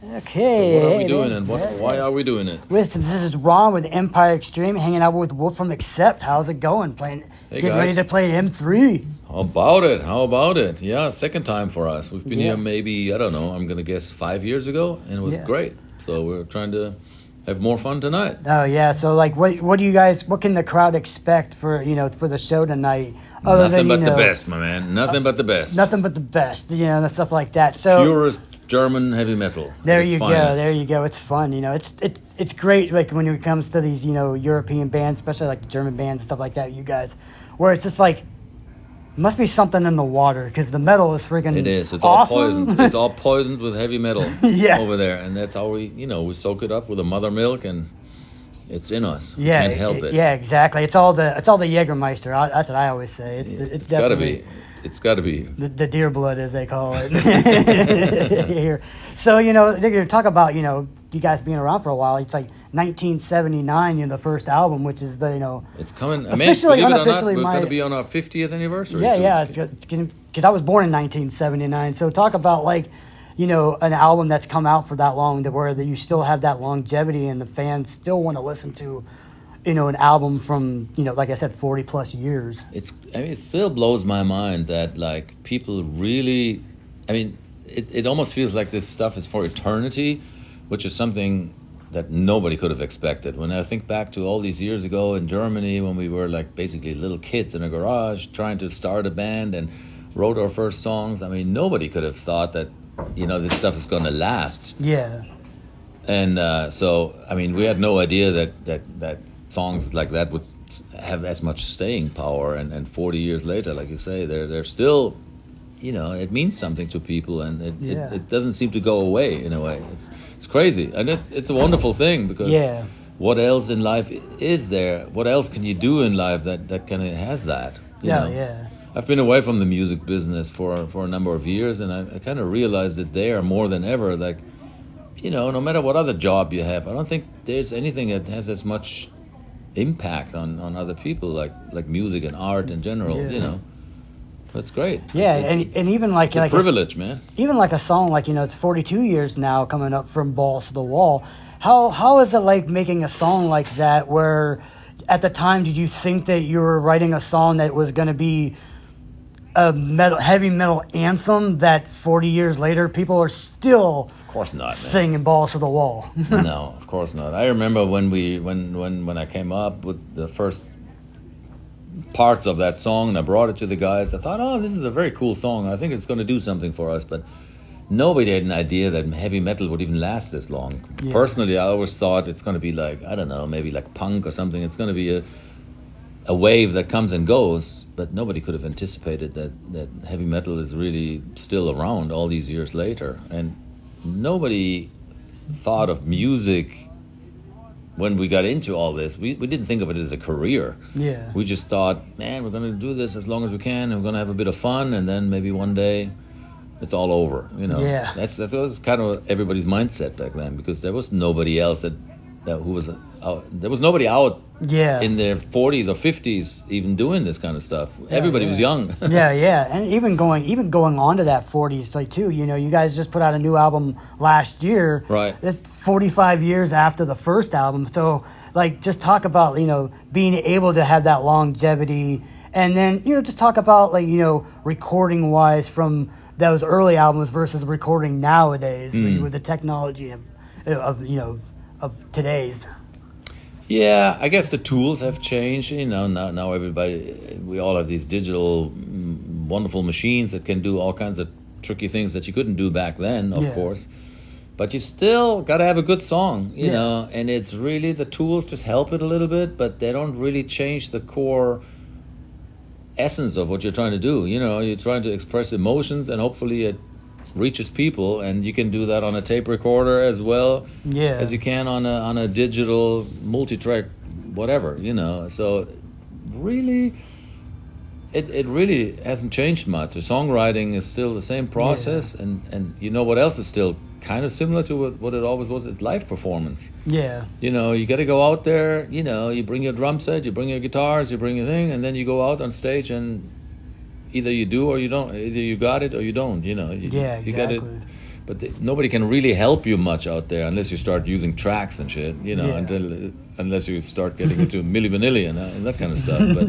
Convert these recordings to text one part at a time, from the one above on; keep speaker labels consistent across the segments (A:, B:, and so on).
A: Okay.
B: So what are we
A: hey,
B: doing
A: man.
B: and
A: Yeah,
B: why
A: yeah.
B: are we doing it?
A: Wisdom, this is Ron with Empire Extreme, hanging out with Wolf from Accept. How's it going?
B: Hey
A: Getting ready
B: guys,
A: to play M3.
B: how about it? How about it? Yeah, second time for us. We've been
A: Yeah.
B: here maybe, I don't know, I'm gonna guess 5 years ago, and it was
A: Yeah.
B: great. So we're trying to have more fun tonight.
A: Oh yeah. So like, what do you guys? What can the crowd expect for for the show tonight? Other
B: Nothing
A: than
B: but the best, my man. Nothing but the best.
A: nothing but the best. And stuff like that. So
B: Purest German heavy metal.
A: there
B: at its
A: you go.
B: finest.
A: There you go. It's fun. It's great. Like when it comes to these European bands, especially like the German bands and stuff like that. You guys, where it's just like. Must be something in the water because the metal is freaking
B: It is. It's
A: awesome.
B: all poisoned. It's all poisoned with heavy metal
A: Yeah.
B: over there, and that's how we soak it up with a mother milk, and it's in us. We
A: Yeah,
B: can't help it.
A: Yeah, exactly. It's all the Jägermeister. That's what I always say. It's
B: gotta
A: definitely
B: be. It's gotta be.
A: the deer blood, as they call it. Here. So they're gonna talk about you guys being around for a while. It's like 1979, the first album, which is the
B: It's coming. I mean,
A: officially,
B: believe it or not,
A: unofficially
B: we're
A: my
B: gonna be on our 50th anniversary.
A: yeah
B: soon.
A: yeah it's because I was born in 1979. So talk about like an album that's come out for that long where you still have that longevity and the fans still want to listen to an album from like I said 40 plus years.
B: It still blows my mind that like people really, it almost feels like this stuff is for eternity, which is something that nobody could have expected. When I think back to all these years ago in Germany when we were like basically little kids in a garage trying to start a band and wrote our first songs, nobody could have thought that this stuff is going to last.
A: Yeah.
B: And so we had no idea that songs like that would have as much staying power, and 40 years later, like you say, they're still, it means something to people, and it doesn't seem to go away in a way. It's crazy, and it's a wonderful thing because what else in life is there? What else can you do in life that kind of has that? You know?
A: Yeah.
B: I've been away from the music business for a number of years, and I kind of realized that there more than ever, like, no matter what other job you have, I don't think there's anything that has as much impact on other people like music and art in general. That's great.
A: Yeah,
B: it's
A: and even like
B: a privilege, man.
A: Even like a song like it's 42 years now coming up from Balls to the Wall. How is it like making a song like that where at the time did you think that you were writing a song that was going to be a heavy metal anthem that 40 years later people are still
B: of course not, man.
A: Singing Balls to the Wall?
B: No, of course not. I remember when I came up with the first parts of that song and I brought it to the guys, I thought, oh, this is a very cool song. I think it's going to do something for us, but nobody had an idea that heavy metal would even last this long. Yeah. Personally, I always thought it's going to be like, I don't know, maybe like punk or something. It's going to be a wave that comes and goes, but nobody could have anticipated that heavy metal is really still around all these years later. And nobody thought of music when we got into all this. We didn't think of it as a career.
A: Yeah.
B: We just thought, man, we're going to do this as long as we can, and we're going to have a bit of fun, and then maybe one day it's all over.
A: Yeah.
B: That was kind of everybody's mindset back then, because there was nobody else there was nobody out in their 40s or 50s even doing this kind of stuff. Everybody was young.
A: yeah, and even going on to that 40s like too. You guys just put out a new album last year.
B: Right.
A: That's 45 years after the first album. So like just talk about being able to have that longevity, and then just talk about like recording wise from those early albums versus recording nowadays with the technology of today's.
B: Yeah, I guess the tools have changed. Now we all have these digital wonderful machines that can do all kinds of tricky things that you couldn't do back then, of course. But you still got to have a good song, you know, and it's really the tools just help it a little bit, but they don't really change the core essence of what you're trying to do. You're trying to express emotions, and hopefully it reaches people, and you can do that on a tape recorder as well as you can on a digital multi-track whatever, so really it really hasn't changed much. The songwriting is still the same process, and what else is still kind of similar to what it always was, is live performance. You got to go out there, you bring your drum set, you bring your guitars, you bring your thing, and then you go out on stage, and either you do or you don't. Either you got it or you don't.
A: Exactly.
B: You got it. but nobody can really help you much out there unless you start using tracks and shit, unless you start getting into Milli Vanilli and that kind of stuff. But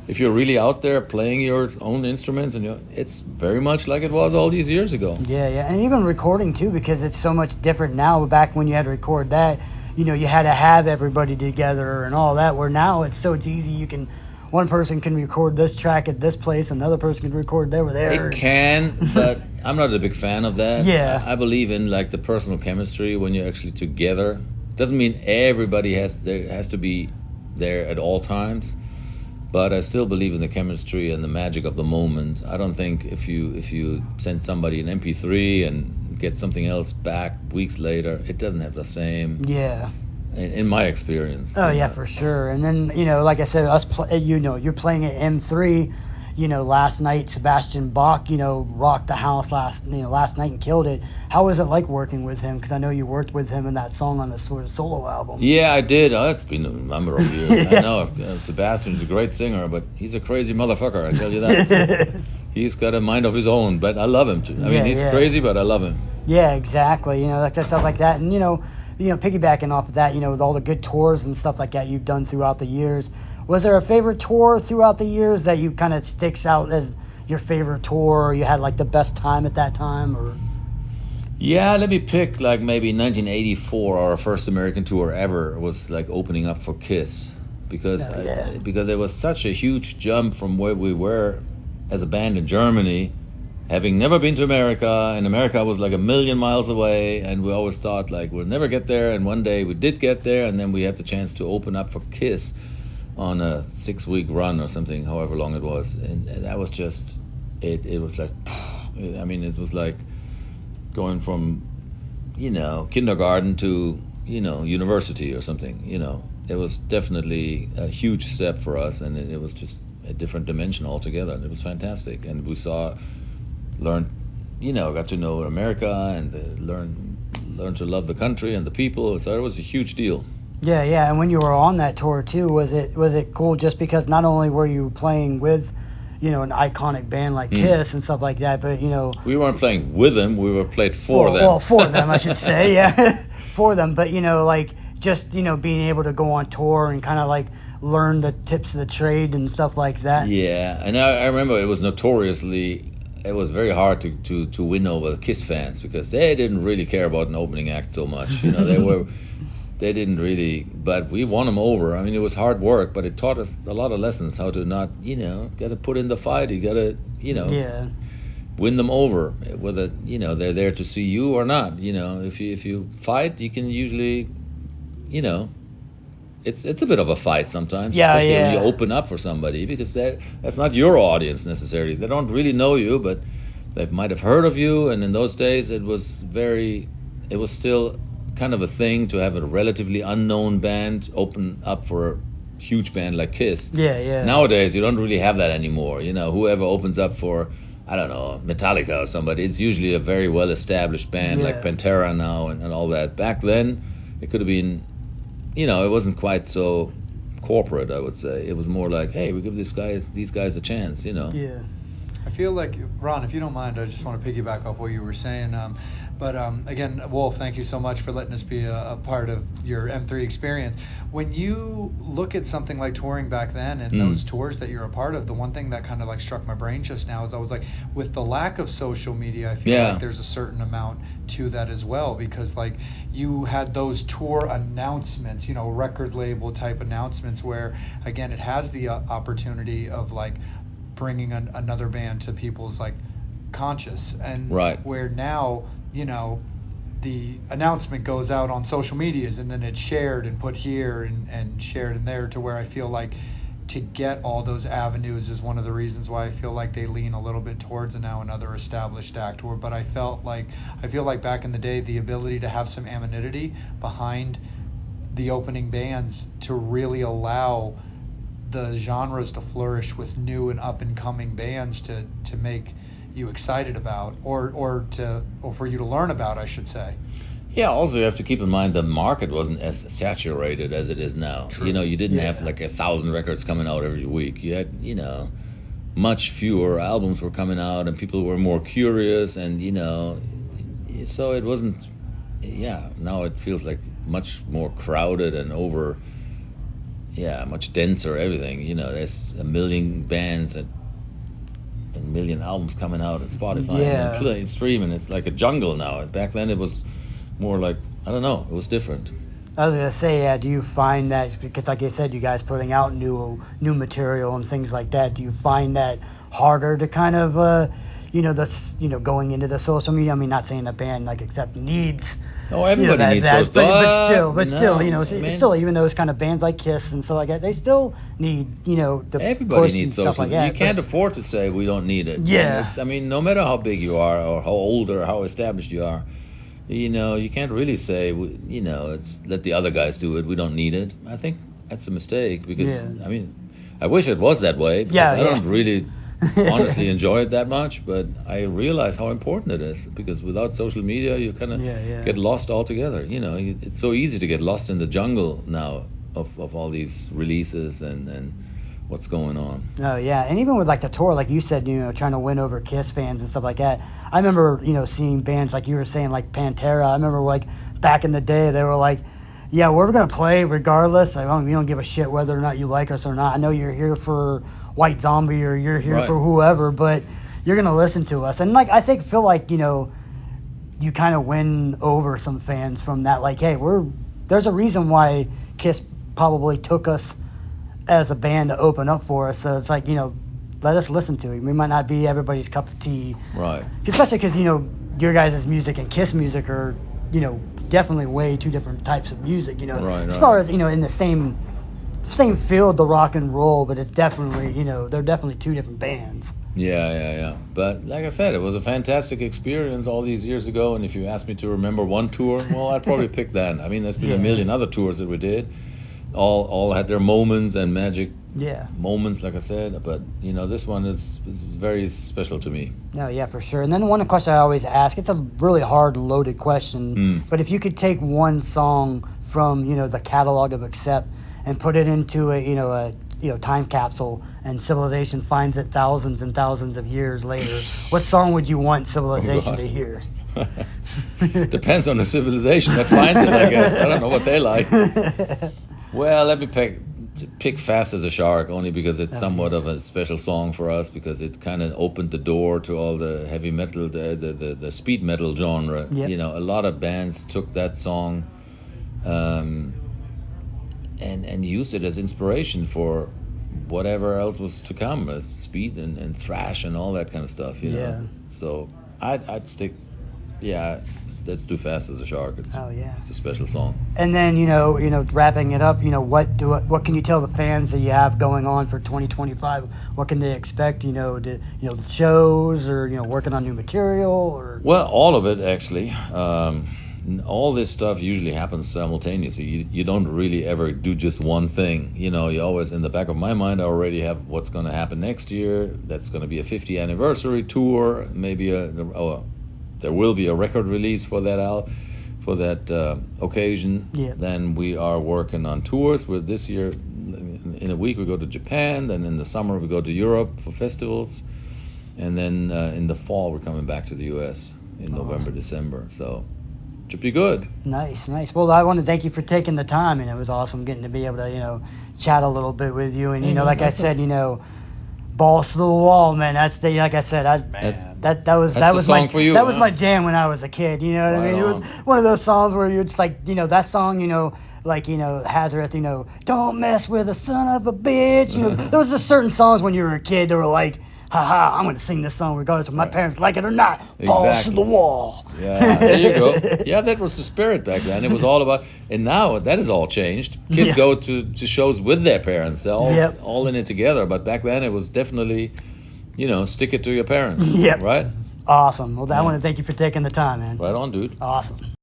B: if you're really out there playing your own instruments, and it's very much like it was all these years ago.
A: Yeah, and even recording too, because it's so much different now. Back when you had to record that, you had to have everybody together and all that, where now it's so easy. One person can record this track at this place, another person can record over there.
B: It can, but I'm not a big fan of that.
A: Yeah.
B: I believe in like the personal chemistry when you're actually together. Doesn't mean everybody has to be there at all times, but I still believe in the chemistry and the magic of the moment. I don't think if you send somebody an MP3 and get something else back weeks later, it doesn't have the same.
A: Yeah.
B: In my experience.
A: Oh yeah, for sure. And then like I said, you're playing at M3. Last night Sebastian Bach, rocked the house last night and killed it. How was it like working with him? Because I know you worked with him in that song on the sort of solo album.
B: Yeah, I did. It's been a number of years. Yeah. I know Sebastian's a great singer, but he's a crazy motherfucker. I tell you that. He's got a mind of his own, but I love him too. I mean, he's crazy, but I love him.
A: Yeah, exactly. Just stuff like that, and piggybacking off of that, with all the good tours and stuff like that you've done throughout the years. Was there a favorite tour throughout the years that you kind of sticks out as your favorite tour, or you had like the best time at that time, or?
B: Yeah, let me pick like maybe 1984, our first American tour ever was like opening up for Kiss, because it was such a huge jump from where we were as a band in Germany, having never been to America, and America was like a million miles away, and we always thought like we'll never get there, and one day we did get there, and then we had the chance to open up for Kiss on a 6-week run or something, however long it was, and that was just it was like, I mean, it was like going from kindergarten to university or something. It was definitely a huge step for us, and it was just a different dimension altogether, and it was fantastic. And we got to know America, and learn to love the country and the people. So it was a huge deal.
A: Yeah. And when you were on that tour too, was it cool just because not only were you playing with, an iconic band like Kiss and stuff like that, but
B: we weren't playing with them. We were played for them.
A: Well, for them, I should say, yeah, for them. But just being able to go on tour and kind of like learn the tips of the trade and stuff like that.
B: Yeah, and I remember it was very hard to win over Kiss fans, because they didn't really care about an opening act so much. They didn't really, but we won them over. I mean, it was hard work, but it taught us a lot of lessons, how to not, got to put in the fight. You got to, win them over, whether, they're there to see you or not. If you fight, you can usually, it's a bit of a fight sometimes, especially when you open up for somebody, because that's not your audience necessarily. They don't really know you, but they might have heard of you, and in those days it was still kind of a thing to have a relatively unknown band open up for a huge band like Kiss.
A: Yeah.
B: Nowadays you don't really have that anymore. Whoever opens up for, I don't know, Metallica or somebody, it's usually a very well established band like Pantera now and all that. Back then it could have been, it wasn't quite so corporate, I would say. It was more like, hey, we give these guys a chance,
A: Yeah.
C: I feel like, Ron, if you don't mind, I just want to piggyback off what you were saying. But again, Wolf, thank you so much for letting us be a part of your M3 experience. When you look at something like touring back then and those tours that you're a part of, the one thing that kind of like struck my brain just now is I was like, with the lack of social media, I feel like there's a certain amount to that as well, because like you had those tour announcements, record label type announcements, where again it has the opportunity of like bringing another band to people's like conscious, and where now the announcement goes out on social medias and then it's shared and put here and shared in there, to where I feel like to get all those avenues is one of the reasons why I feel like they lean a little bit towards now another established act. But I feel like back in the day, the ability to have some anonymity behind the opening bands to really allow the genres to flourish with new and up and coming bands to make you excited about, or for you to learn about, I should say.
B: Yeah, also you have to keep in mind the market wasn't as saturated as it is now. True. You didn't have like 1,000 records coming out every week. You had, much fewer albums were coming out, and people were more curious, and So it wasn't. Yeah, now it feels like much more crowded and over. Yeah, much denser everything. There's a million bands and a million albums coming out on Spotify
A: Yeah.
B: and then streaming. It's like a jungle now. Back then it was more like, I don't know, it was different.
A: I was gonna say, yeah. Do you find that, because like I said, you guys putting out new material and things like that? Do you find that harder to kind of, going into the social media? I mean, not saying a band like Accept needs.
B: Oh, everybody needs social.
A: But still, still, even those kind of bands like Kiss and stuff like that, they still need, the
B: everybody
A: push
B: needs
A: and stuff
B: social.
A: like that.
B: You can't afford to say we don't need it.
A: Yeah.
B: No matter how big you are or how old or how established you are, you can't really say, it's let the other guys do it. We don't need it. I think that's a mistake because,
A: Yeah.
B: I wish it was that way because I don't really honestly enjoy it that much, but I realize how important it is because without social media, you kind of get lost altogether. It's so easy to get lost in the jungle now of all these releases and what's going on.
A: Oh yeah, and even with like the tour, like you said, trying to win over Kiss fans and stuff like that. I remember, seeing bands like you were saying, like Pantera. I remember like back in the day, they were like, yeah, we're gonna play regardless. We don't give a shit whether or not you like us or not. I know you're here for White Zombie or you're here for whoever, but you're gonna listen to us. And like I feel like you kind of win over some fans from that. Like, hey, there's a reason why Kiss probably took us as a band to open up for us. So it's like, let us listen to it. We might not be everybody's cup of tea.
B: Right.
A: Especially because, your guys' music and Kiss music are, definitely way two different types of music,
B: Right,
A: as far as, in the same field, the rock and roll, but it's definitely, they're definitely two different bands.
B: Yeah. But like I said, it was a fantastic experience all these years ago. And if you asked me to remember one tour, well, I'd probably pick that. There's been a million other tours that we did. All had their moments and magic moments, like I said. But, this one is very special to me.
A: No, yeah, for sure. And then one question I always ask, it's a really hard, loaded question, but if you could take one song from, the catalog of Accept and put it into a time capsule and civilization finds it thousands and thousands of years later, what song would you want civilization to hear?
B: Depends on the civilization that finds it, I guess. I don't know what they like. Well, let me pick Fast as a Shark, only because it's somewhat of a special song for us, because it kind of opened the door to all the heavy metal, the speed metal genre.
A: Yep.
B: A lot of bands took that song and used it as inspiration for whatever else was to come, as speed and thrash and all that kind of stuff. So I'd stick. Let's do Fast as a Shark. It's a special song.
A: And then wrapping it up, what can you tell the fans that you have going on for 2025? What can they expect? Shows or working on new material or?
B: Well, all of it actually. All this stuff usually happens simultaneously. You don't really ever do just one thing. You always, in the back of my mind, I already have what's going to happen next year. That's going to be a 50th anniversary tour. Maybe there will be a record release for that occasion.
A: Yeah.
B: Then we are working on tours. With this year, in a week we go to Japan. Then in the summer we go to Europe for festivals, and then in the fall we're coming back to the U.S. in November, December. So it should be good.
A: Nice. Well, I want to thank you for taking the time, and it was awesome getting to be able to chat a little bit with you. And like I said, balls to the wall, man. That's like I said, that was
B: song for you,
A: that was my jam when I was a kid. You know what I mean? It was one of those songs where you're just like, that song, Hazareth, don't mess with a son of a bitch. There was just certain songs when you were a kid that were like, haha, I'm gonna sing this song regardless of my parents like it or not. Balls to the wall.
B: Yeah, there you go. Yeah, that was the spirit back then. It was all about, and now that has all changed. Kids go to shows with their parents. They're all in it together. But back then it was definitely, stick it to your parents.
A: Yep.
B: Right?
A: Awesome. Well, I want to thank you for taking the time, man.
B: Right on, dude.
A: Awesome.